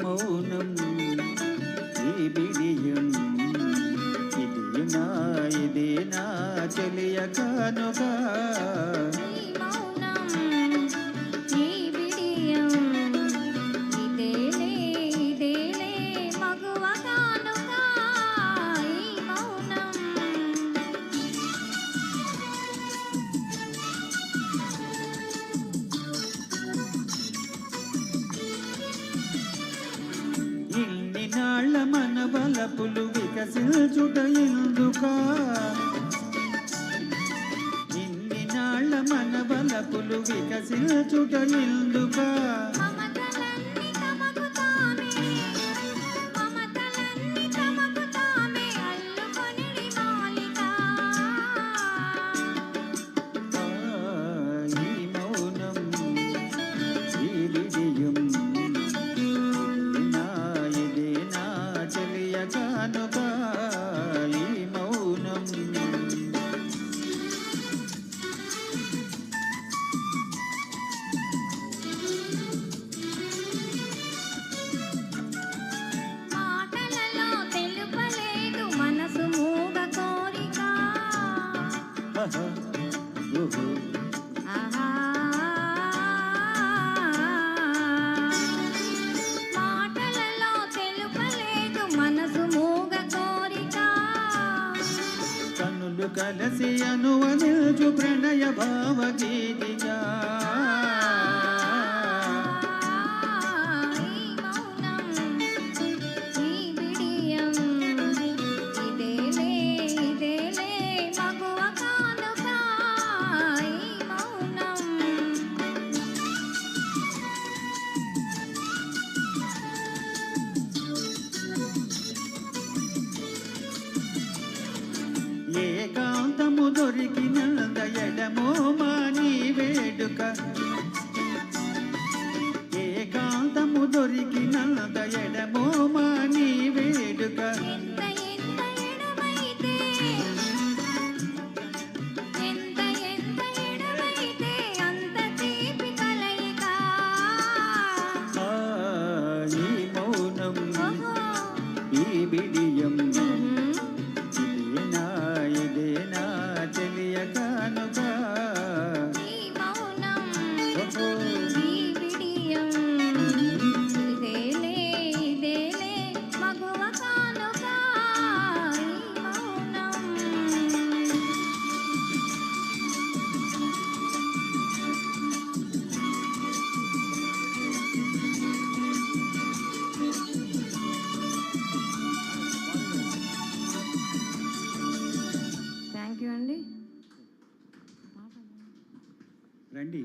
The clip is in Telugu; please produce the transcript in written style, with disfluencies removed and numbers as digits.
మౌనం ఈ బిడియం ఇదేనా చెలియ కానుగా ఇన్నాళ్ళ మన బలపులు వికసించుట ఎందుకా ఇన్ని నాళ్ళ మన బలపులు వికసించుట ఎందుకా ఈ మౌనం ఈ విజయం కానుగా ఈ మౌనం మాటలలో తెలుపలేదు మనసు మూగ కోరిక కలసి అనువనిల్చు ప్రణయ భావగీతిగా ఏకాంతము దొరికినంద ఎడమో మాని వేడుక ఏకాంతము దొరికినంద ఎడమో మాని వేడుక ఈ మౌనం ఈ బిడియం ఇదేనా చెలియ కానుగా ఈ మౌనం ఈ బిడియం ఇదేలే మగువ కానుగా ఈ మౌనం థ్యాంక్ యూ అండి. రండి.